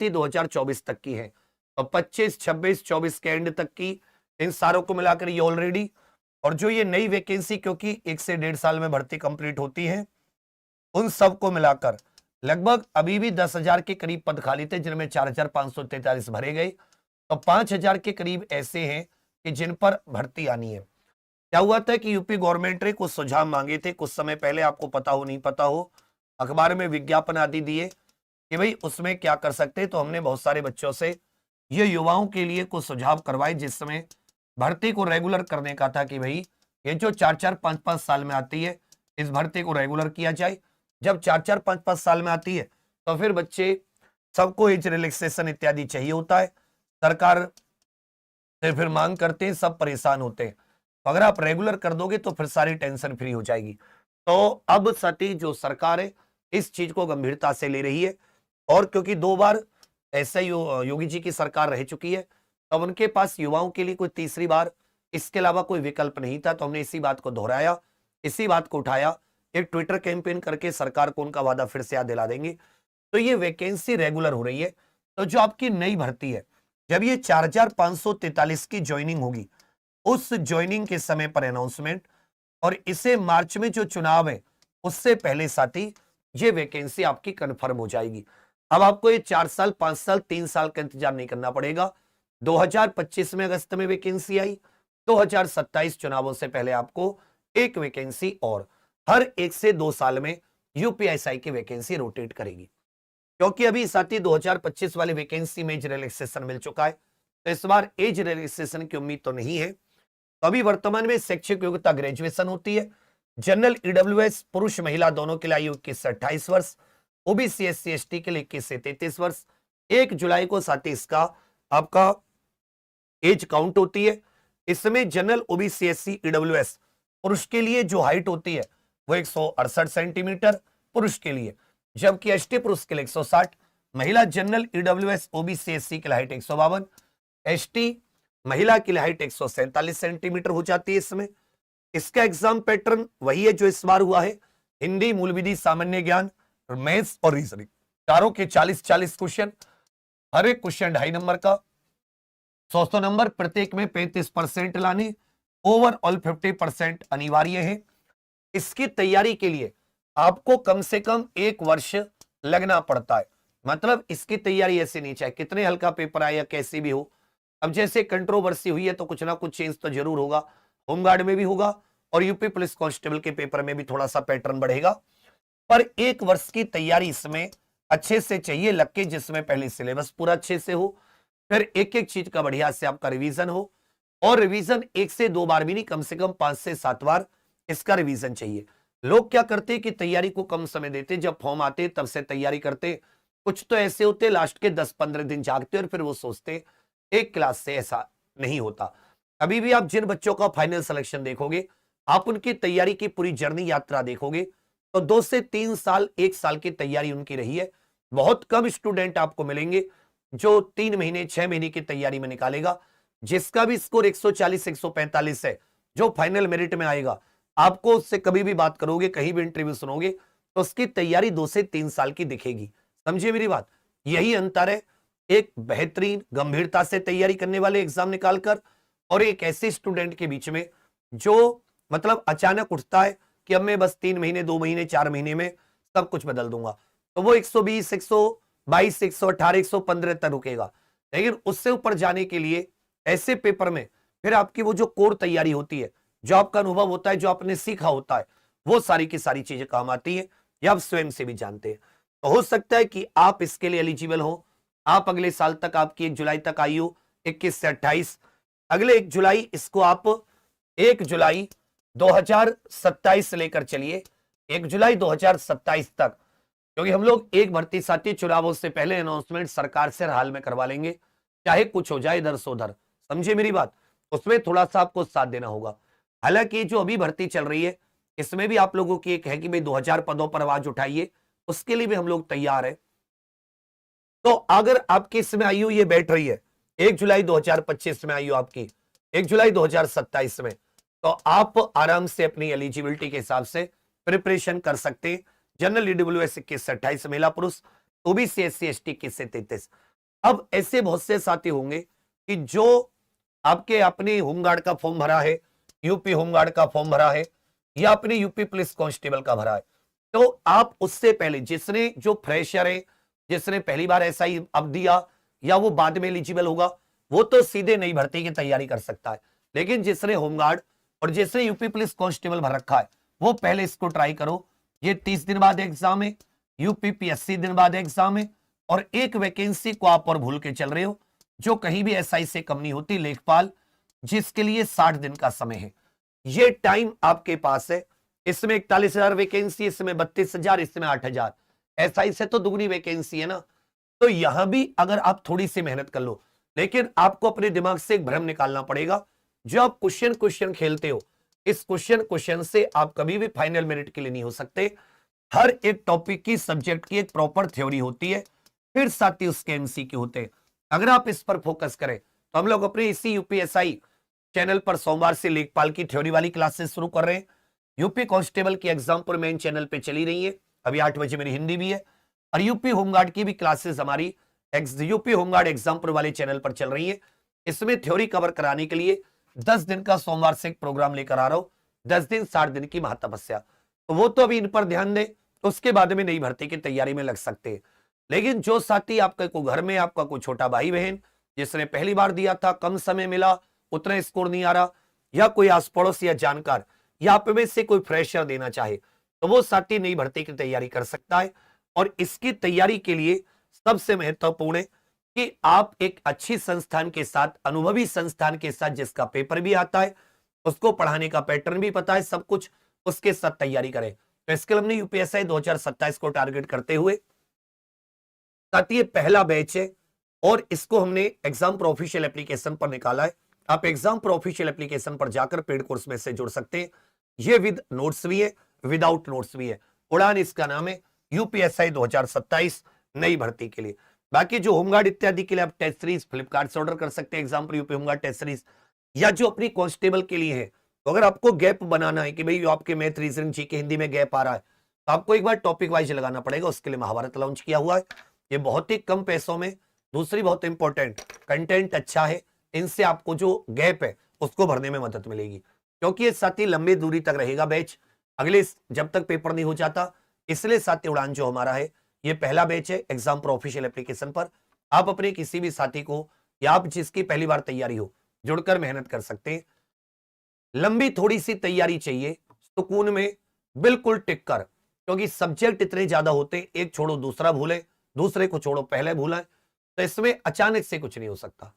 31 2024 तक की है। तो 25 26 24 के एंड तक की इन सारों को मिलाकर ये ऑलरेडी, और जो ये नई वैकेंसी क्योंकि 1 से 1.5 साल में भर्ती कंप्लीट होती है, उन सबको मिलाकर लगभग अभी भी 10,000 के करीब पद खाली थे, जिनमें 4,543 भरे गए। तो 5,000 के करीब ऐसे हैं कि जिन पर भर्ती आनी है। क्या हुआ था कि यूपी गवर्नमेंट ने कुछ सुझाव मांगे थे कुछ समय पहले, आपको पता हो नहीं पता हो, अखबार में विज्ञापन आदि दिए कि भाई उसमें क्या कर सकते हैं। तो हमने बहुत सारे बच्चों से ये युवाओं के लिए कुछ सुझाव करवाए, जिसमें भर्ती को रेगुलर करने का था कि भाई ये जो 4-4 5-5 साल में आती है, इस भर्ती को रेगुलर किया जाए। जब 4-4 5-5 साल में आती है तो फिर बच्चे सबको एज रिलैक्सेशन इत्यादि चाहिए होता है, सरकार से फिर मांग करते हैं, सब परेशान होते हैं। तो अगर आप रेगुलर कर दोगे तो फिर सारी टेंशन फ्री हो जाएगी। तो अब सटी जो सरकार है इस चीज को गंभीरता से ले रही है, और क्योंकि 2 बार ऐसा योगी जी की सरकार रह चुकी है, तब उनके पास युवाओं के लिए कोई तीसरी बार इसके अलावा कोई विकल्प नहीं था। तो हमने इसी बात को दोहराया, इसी बात को उठाया, एक ट्विटर कैंपेन करके सरकार को उनका वादा फिर से याद दिला देंगे। तो ये वैकेंसी रेगुलर हो रही है। तो जो आपकी नई भर्ती है, जब ये 4,543 की ज्वाइनिंग होगी, उस ज्वाइनिंग के समय पर अनाउंसमेंट, और इसे मार्च में जो चुनाव है उससे पहले साथी ये वैकेंसी आपकी कंफर्म हो जाएगी। अब आपको ये 4 साल 5 साल 3 साल का इंतजार नहीं करना पड़ेगा। 2025 में अगस्त में वैकेंसी आई, 2027 चुनावों से पहले आपको एक वैकेंसी, और हर 1 से 2 साल में यूपीएसआई की वैकेंसी रोटेट करेगी। क्योंकि अभी साथी 2025 वाली वैकेंसी में एज रिलैक्सेशन मिल चुका है, तो इस बार एज रिलैक्सेशन की उम्मीद तो नहीं है। तो अभी वर्तमान में शैक्षिक योग्यता ग्रेजुएशन होती है। जनरल ईडब्ल्यूएस पुरुष महिला दोनों के लिए आयु 21 से 28 वर्ष, ओबीसी एससी एसटी के लिए 21 से 33 वर्ष। 1 जुलाई को साथी इसका आपका एज काउंट होती है। इसमें जनरल ओबीसी एससी ईडब्ल्यूएस पुरुष के लिए जो हाइट होती है वो 168 सेंटीमीटर पुरुष के लिए, जबकि एसटी पुरुष के लिए 160, महिला जनरल ईडब्ल्यूएस ओबीसी एससी की हाइट 152, एसटी महिला की हाइट 147 सेंटीमीटर हो जाती है। इसमें इसका एग्जाम पैटर्न वही है जो इस बार हुआ है, हिंदी, मूल विधि, सामान्य ज्ञान, मैथ्स और रीजनिंग, चारों के 40-40 क्वेश्चन, हर एक क्वेश्चन 2.5 नंबर का, 100 नंबर, प्रत्येक में 35% लाने, ओवरऑल 50% अनिवार्य है। इसकी तैयारी के लिए आपको कम से कम 1 वर्ष लगना पड़ता है। मतलब इसकी तैयारी ऐसे नहीं, चाहे कितने हल्का पेपर आए या कैसी भी हो। अब जैसे कंट्रोवर्सी हुई है तो कुछ ना कुछ चेंज तो जरूर होगा, होमगार्ड में भी होगा और यूपी पुलिस कांस्टेबल के पेपर में भी थोड़ा सा पैटर्न बढ़ेगा, पर 1 वर्ष की तैयारी इसमें अच्छे से चाहिए लग के, जिसमें पहले सिलेबस पूरा अच्छे से हो, फिर एक एक चीज का बढ़िया से आपका रिवीजन हो, और रिवीजन 1 से 2 बार भी नहीं, कम से कम 5 से 7 बार इसका रिवीजन चाहिए। लोग क्या करते हैं कि तैयारी को कम समय देते, जब फॉर्म आते तब से तैयारी करते। कुछ तो ऐसे होते लास्ट के 10-15 दिन जागते और फिर वो सोचते एक क्लास से, ऐसा नहीं होता। अभी भी आप जिन बच्चों का फाइनल सिलेक्शन देखोगे, आप उनकी तैयारी की पूरी जर्नी यात्रा देखोगे तो 2 से 3 साल 1 साल की तैयारी उनकी रही है। बहुत कम स्टूडेंट आपको मिलेंगे जो 3 महीने 6 महीने की तैयारी में निकालेगा। जिसका भी स्कोर 140 145 है, जो फाइनल मेरिट में आएगा, आपको उससे कभी भी बात करोगे, कहीं भी इंटरव्यू सुनोगे तो उसकी तैयारी 2 से 3 साल की दिखेगी। समझिए मेरी बात, यही अंतर है एक बेहतरीन गंभीरता से तैयारी करने वाले एग्जाम निकालकर और एक ऐसे स्टूडेंट के बीच में जो मतलब अचानक उठता है कि अब मैं बस 3 महीने 2 महीने 4 महीने में सब कुछ बदल दूंगा, तो वो 120 122 118 115 तक रुकेगा। लेकिन उससे ऊपर जाने के लिए ऐसे पेपर में फिर आपकी वो जो कोर तैयारी होती है, जो आपका अनुभव होता है, जो आपने सीखा होता है, वो सारी की सारी चीजें काम आती है, या आप स्वयं से भी जानते हैं। तो हो सकता है कि आप इसके लिए एलिजिबल हो। आप अगले साल तक, आपकी 1 जुलाई तक आयु 21 से 28, अगले 1 जुलाई इसको आप 1 जुलाई 2027 से लेकर चलिए 1 जुलाई 2027 तक, क्योंकि हम लोग एक भर्ती साथी चुनावों से पहले अनाउंसमेंट सरकार से हाल में करवा लेंगे, चाहे कुछ हो जाए इधर से उधर। समझे मेरी बात, उसमें थोड़ा सा आपको साथ देना होगा। हालांकि जो अभी भर्ती चल रही है इसमें भी आप लोगों की एक है कि भाई 2000 पदों पर आवाज उठाइए, उसके लिए भी हम लोग तैयार है। तो अगर आपकी इसमें आयु ये बैठ रही है 1 जुलाई 2025 में, आयु आपकी 1 जुलाई 2027 में, तो आप आराम से अपनी एलिजिबिलिटी के हिसाब से प्रिपरेशन कर सकते हैं। जनरल ईडब्ल्यूएस 21 से 28 महिला पुरुष, ओबीसी एससी एसटी 21 से 33। अब ऐसे बहुत से साथी होंगे कि जो आपके अपने होमगार्ड का फॉर्म भरा है, यूपी होमगार्ड का फॉर्म भरा है, या अपने यूपी पुलिस कांस्टेबल का भरा है, तो आप उससे पहले जिसने जो फ्रेशर है, जिसने पहली बार एसआई अब दिया या वो बाद में एलिजिबल होगा, वो तो सीधे नई भर्ती की तैयारी कर सकता है। लेकिन जिसने होमगार्ड और जिसने यूपी पुलिस कांस्टेबल भर रखा है, वो पहले इसको ट्राई करो। ये 30 दिन बाद एग्जाम है, यूपीपी 80 दिन बाद एग्जाम है, और एक वैकेंसी को आप और भूल के चल रहे हो जो कहीं भी एसआई से कम नहीं होती, लेखपाल, जिसके लिए 60 दिन का समय है। ये टाइम आपके पास है। इसमें 41,000 वैकेंसी, इसमें 32,000, इसमें 8,000, एसआई से तो दुगनी वैकेंसी है ना। तो यहां भी अगर आप थोड़ी सी मेहनत कर लो, लेकिन आपको अपने दिमाग से एक भ्रम निकालना पड़ेगा। जो आप क्वेश्चन खेलते हो, इस क्वेश्चन से आप कभी भी फाइनल मेरिट के लिए नहीं हो सकते। हर एक टॉपिक की, सब्जेक्ट की एक प्रॉपर थ्योरी होती है, फिर साथ ही उसके एमसीक्यू होते हैं। अगर आप इस पर फोकस करें तो हम लोग अपने इसी यूपीएसआई चैनल पर सोमवार से लेखपाल की थ्योरी वाली क्लासेस शुरू कर रहे हैं। यूपी कांस्टेबल की एग्जाम पर मेन चैनल पे चली रही है, अभी 8 बजे मेरी हिंदी भी है, और यूपी होमगार्ड की भी क्लासेस हमारी यूपी होमगार्ड एग्जाम पर वाले चैनल पर चल रही है। इसमें थ्योरी कवर कराने के लिए 10 दिन का सोमवार से एक प्रोग्राम लेकर आ रहा हूं, 10 दिन 60 दिन की महातपस्या। तो वो तो अभी इन पर ध्यान दें, उसके बाद में नई भर्ती की तैयारी में लग सकते हैं। लेकिन जो साथी आपका को घर में आपका कोई छोटा भाई बहन जिसने पहली बार दिया था, कम समय मिला, उतना स्कोर नहीं आ रहा, या कोई आस पड़ोस या जानकार या आप में से कोई फ्रेशर देना चाहे, तो वो साथी नई भर्ती की तैयारी कर सकता है। और इसकी तैयारी के लिए सबसे महत्वपूर्ण है कि आप एक अच्छी संस्थान के साथ, अनुभवी संस्थान के साथ, जिसका पेपर भी आता है, उसको पढ़ाने का पैटर्न भी पता है, सब कुछ, उसके साथ तैयारी करें। तो इसके लिए हमने यूपीएसआई 2027 को टारगेट करते हुए साथ ये पहला बैच है, और इसको हमने एग्जाम प्रो ऑफिशियल एप्लीकेशन पर निकाला है। आप एग्जाम प्रो ऑफिशियल एप्लीकेशन पर जाकर पेड कोर्स में से जुड़ सकते हैं। ये विद नोट्स भी है, विदाउट नोट्स भी है। उड़ान इसका नाम है, यूपीएसआई 2027 नई भर्ती के लिए। बाकी जो होमगार्ड इत्यादि के लिए आप टेस्ट सीरीज फ्लिपकार्ट से ऑर्डर कर सकते हैं, एग्जाम पर यूपी होमगार्ड टेस्ट सीरीज, या जो अपनी कांस्टेबल के लिए है, तो अगर आपको गैप बनाना है कि भाई आपके मैथ, रीजनिंग, जीके, हिंदी में गैप आ रहा है, तो आपको एक बार टॉपिक वाइज लगाना पड़ेगा। उसके लिए महाभारत लॉन्च किया हुआ है, ये बहुत ही कम पैसों में। दूसरी बहुत इंपॉर्टेंट, कंटेंट अच्छा है, इनसे आपको जो गैप है उसको भरने में मदद मिलेगी, क्योंकि ये साथी लंबी दूरी तक रहेगा बैच, अगले जब तक पेपर नहीं हो जाता। इसलिए साथी उड़ान जो हमारा है, ये पहला बैच है एग्जाम प्रो ऑफिशियल एप्लीकेशन पर। आप अपने किसी भी साथी को, या आप जिसकी पहली बार तैयारी हो, जुड़कर मेहनत कर सकते हैं। लंबी थोड़ी सी तैयारी चाहिए, सुकून में बिल्कुल टिक कर, क्योंकि सब्जेक्ट इतने ज्यादा होते हैं, एक छोड़ो दूसरा भूले, दूसरे को छोड़ो पहले भूला, तो इसमें अचानक से कुछ नहीं हो सकता।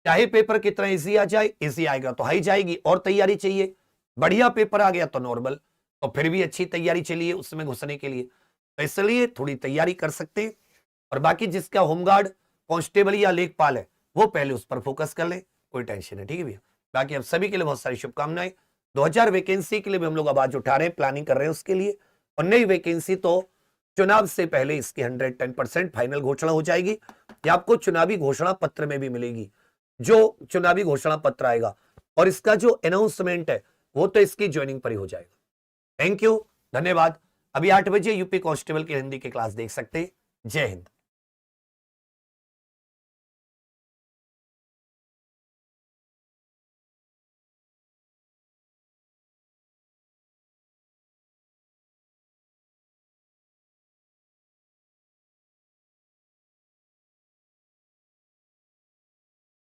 चाहे पेपर कितना इजी आ जाए, इजी आएगा तो हाई जाएगी, और तैयारी चाहिए। बढ़िया पेपर आ गया तो नॉर्मल, तो फिर भी अच्छी तैयारी चाहिए उसमें घुसने के लिए, तो इसलिए थोड़ी तैयारी कर सकते हैं। और बाकी जिसका होमगार्ड, कांस्टेबल या लेखपाल है, वो पहले उस पर फोकस कर ले, कोई टेंशन है, ठीक है भैया। बाकी अब सभी के लिए बहुत सारी शुभकामनाएं। 2000 वैकेंसी के लिए भी हम लोग आवाज उठा रहे हैं, प्लानिंग कर रहे हैं उसके लिए। और नई वैकेंसी तो चुनाव से पहले इसकी 110% फाइनल घोषणा हो जाएगी, या आपको चुनावी घोषणा पत्र में भी मिलेगी। जो चुनावी घोषणा पत्र आएगा और इसका जो अनाउंसमेंट है, वो तो इसकी ज्वाइनिंग पर ही हो जाएगा। थैंक यू, धन्यवाद। अभी 8 बजे यूपी कांस्टेबल की हिंदी की क्लास देख सकते हैं। जय हिंद।